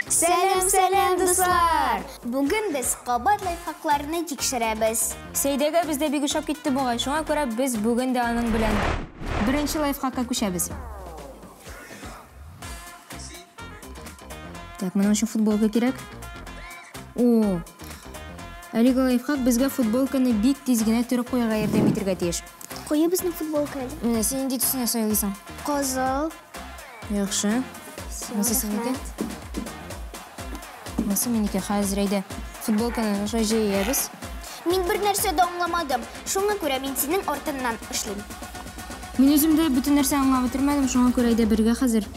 Сәлем, дуслар! Бүгін біз қабат лайфхакларыны текшеребіз. Сейдеге бізде бегі шап кетті болғай. Шуңа көре біз бүгін де аның білен бірінші лайфхакка көшебіз. Так, мұның үшін футболка керек. О, әлігі лайфхак бізге футболканы бик тезгіне түріп қойға ердем етірге теш. Қойы біздің футболка әлі? Міне, сен де түсіне сойлайсың. Қызыл. Яқшы. Масы сіңеке? Масы менеке қазір әйді. Футболканы жай ебіз. Мен бір нәрсе аңламадым. Шуңа көре мен сенің ортыңнан ұшлайым. Мен өзімді бүтін нәрсе аңлап отырмадым. Шуңа көре әйді бірге қазір.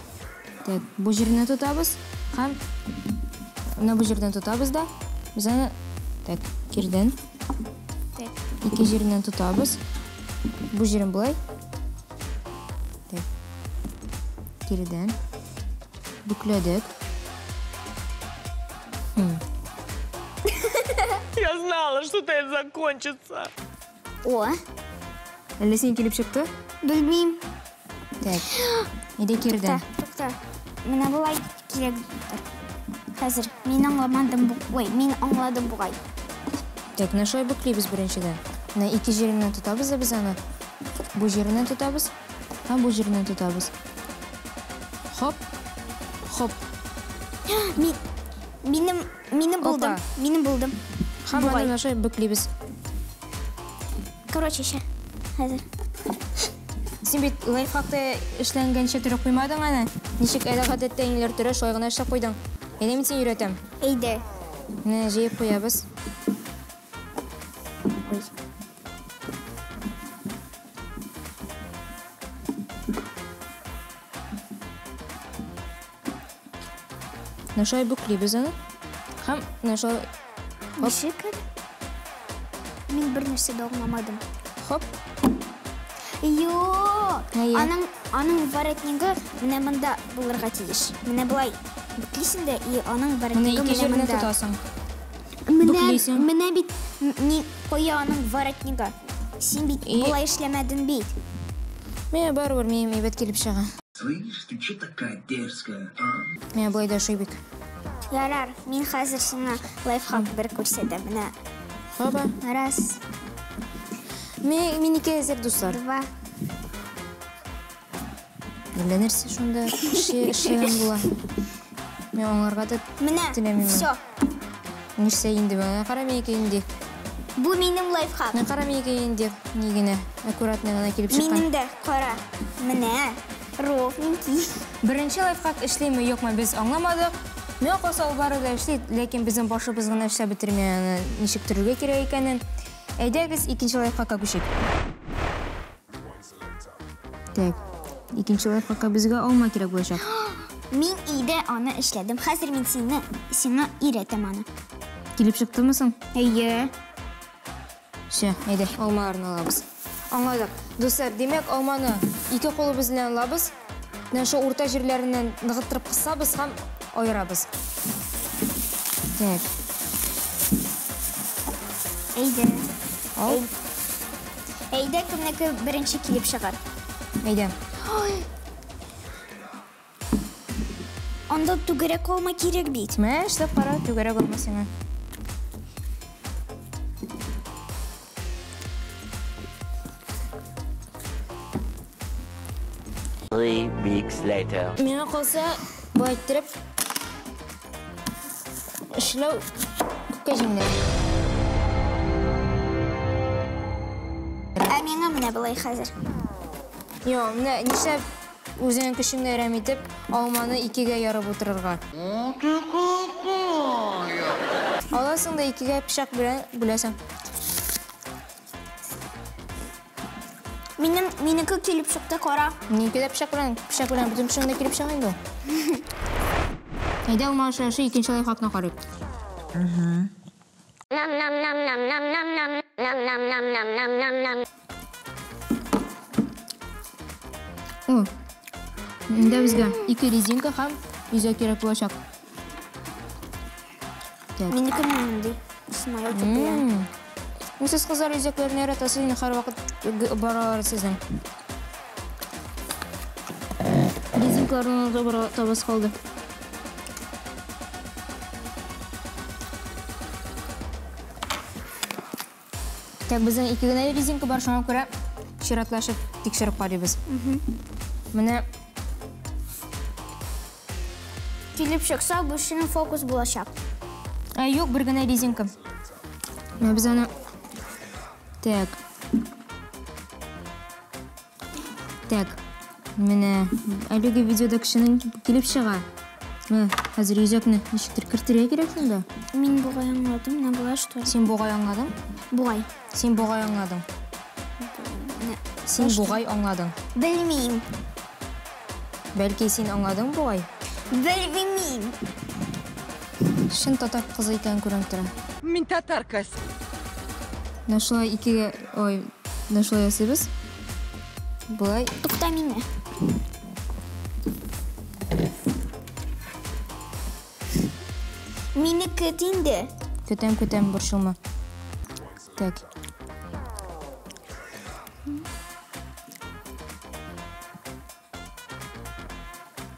Так, бұл жеріне тұтабыз. Хан, бұл жерден тұтабыз да. Біз аны, так, керден. Екі жерінен тұтабыз. Бұл жерін бұлай. Так, керден. Бүкледік. Я знала, что это закончится. О, Әлі сен келіп шықты? білмейм. Так, еде керден. Тоқта. Мына бұлай керек. Қазір мен аңламадым бұғай. Мен аңладым бұғай. Так, нашай бүклейбіз біріншіден. Мына екі жерінен тұтабыз да біз аны. Бұл жерінен тұтабыз. Бұл жерінен тұтабыз. Хоп. Хоп. Мені бұлдым. Мені бұлдым. Хаманы нашай бүклейбіз. Короче, ше. Қазір. Сен бет лайфхакты ішленгенше түріп қоймадың аны. Нешік әді ғадетті әңілер түрі шойғына ішіп қойдың. Әне мен сен үйретем. Әйді. Міне жейіп қоябыз. Ой. Нашай бүклейбіз аны. Хам, нашай... Нешік әлі? Мен бір нәрсе аңламадым. Хоп. Аның воротнигі міне мұнда бұларға тегіш. Міне бұлай бүклейсің де, аның Міне воротнигі екі міне жеріне мұнда. тұтасың. Бүклейсің. Міне бит қойы аның воротнигі. Сен бит бұлай ішлемәдің бейт. Мен бар-бар, мен бет келіп шыға. Слышь, ты что такая дерзкая, а? Мен бұлай да шойбек. Ярар, мен қазір сені лайфхак бір көрсетем. Міне. Хоба. Раз, Мен еке әзір достар. два. Ленерсе шунда шеем була. Мен оңарға да Міне, тілемеймін. все. Нешсе енді бәне қара мен еке енді. Бұл менің лайфхак. Мен қара мен еке енді. Негіне аккуратный ғана келіп шыққан. Менің де қара. Міне, ровненький. Бірінші лайфхак ішлеймі yok ма біз аңламадық. Мен қосал бары да ішлейді, лекен біздің башы бізгіна ішсе бітірмені нешік түрге керек екенін. Әйде біз екінші лайфхакқа көшек. Так, екінші лайфхакқа бізге алма керек болашақ. Мен үйде аны ішледім. Қазір мен сені үйретем аны. Келіп шықты мысың? Әйе. Ше, әйде, алмаларын алабыз. Аңладық. Достар, демек алманы екі қолы бізден алабыз. Нашы орта жерлерінен нығыттырып қысабыз, хам ойырабыз. Так. Әйде. Ал. Әйде кімнікі бірінші келіп шығар. Әйде. Онда түгірек олма керек бейт. Мә, іштіп қара, түгірек olmasına. 3 weeks later. Мені қалса, байттырып, ұшылау көкке жеңдер. Мені міне бұлай қазір. Йо, міне нешеп өзінің күшіңді әрәметіп, алманы екеге ярып отырырға. Аласың да екеге пішақ білесің. Менікі келіп шықты қора. Менікі де пішақ білен бүтін күшіңді келіп шығайын бұл. Әйде алманы шашы екінші лайфхакына қарып. О, енді бізге екі резинка хам үйзе керек болашақ. Менікі меніңдей. Смайыл тепілен. Сіз қыздар үйзеклерін әретасы, қар вақыт баралары сіздің. резинкалардан да табас қалды. Так, біздің 2 гына резинка бар, шоңа көрі ширатлашып текшіріп қарайбыз. Міне Келіп шықса, бұл шының фокус болашақ. Yok, bir gana резинка. Biz onu... Так. Так. Мені әлігі видеода кішінің келіп шыға. Қазір үйзекні нешіктір кіртірге керексің да? Мен бұғай аңладым, не бұлай что ли? Сен бұғай аңладың? Бұғай. Сен бұғай аңладың. Сен бұғай аңладың. Білмейм. Бәлки сен аңладың бұғай? Білмейм. Шын татар қызы екен көрініп тұра. Мен татаркас. Нашла икеге... Ой, нашла ясыбыз. Бұлай. Тұқта мені. Мені көтінді. Көтем, бұршылма. Так.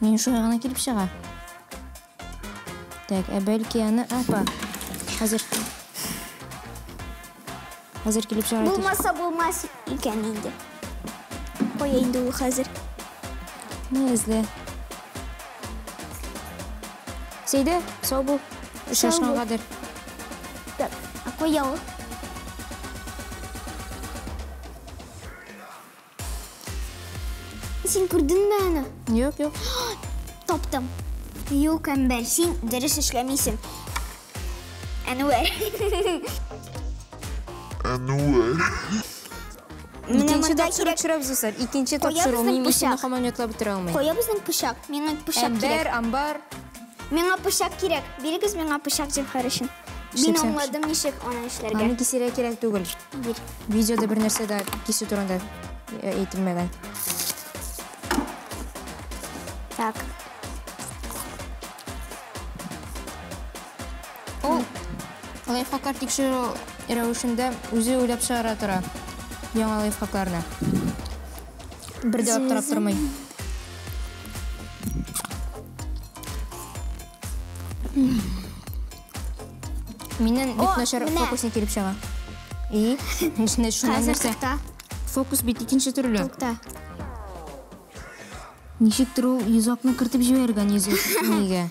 Мен шойғана келіп шыға. Так, бәлки аны... Апа, қазір келіп шыға. Болмаса екен енді. Қойайынды ол қазір. Не ізлі? Сейді, сау бұл. Шашқан қадыр. Так, қояу. Сен көрдің бі әні? Yok. Топтым. Yok, әмбәл, сен дұрыс ішлемейсің. Әнуәр. İkinci topşırık çırabız dostlar. İkinci topşırık. Koyabızın Мен pışak. қаманетла бітіре алмай. Қоя біздің пышақ. Менің пышақ керек. Амбар. Менің пышақ керек. Берегіз менің пышақ деп қарышын. Мен оңладым нешек оны ішлерге. Аны кесере керек түгіл. Бер. Видеода бір нәрсе да кесу турында етілмеген. Так. Ол лайфхактар текшеру рәвішінде өзі ойлап шығара тұра. Яңа лайфхактарына. Бірде аттырап тұрмай. Менен бүт нашар фокусне келіп шыға. И, шына нәрсе. Фокус бет екінші түрлі. Тоқта. Нешік тұру езоқны кіртіп жіберген езоқ неге.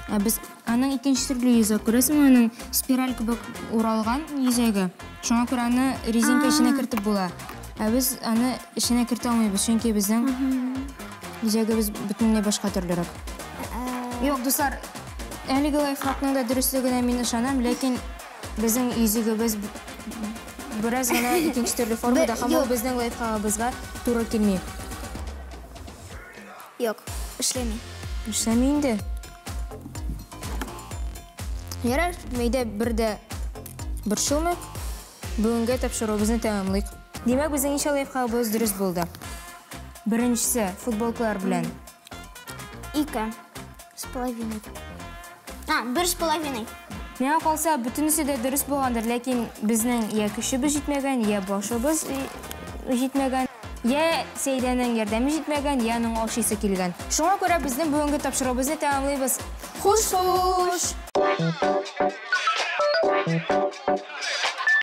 Біз аның екінші түрлі езоқ көресің, оның спираль күбік оралған езегі. Шоңа көрі аны резинка ішіне кіртіп бола. Біз аны ішіне кірті алмайбыз, чөнки біздің езегі біз бүтінне башқа түрлірік. Yok, достар, әлігі лайфхактың да дұрыстығына мен ышанам, лекен біздің езегі біз біраз ғана екінші түрлі формада қамал біздің лайфхағыбызға тура келмей. Yok, ішлемей. Ішлемейінді. Ярар, мейді бірді бір шылмек, бүгінгі тапшыруымызны тәмамлайық. Демек, біздің инша лайфхағыбыз дұрыс болды. Біріншісі, футболкалар білән. 2,5. 1,5. Мен қалса, бүтінісі де дұрыс болғандар, ләкин біздің я күшібіз жетмеген, я башыбыз жетмеген, я Сейденің ердемі жетмеген, я оның алшысы келген. Шоңа көрі біздің бүгінгі тапшыруымызны тәмамлайбыз. Хуш-хуш!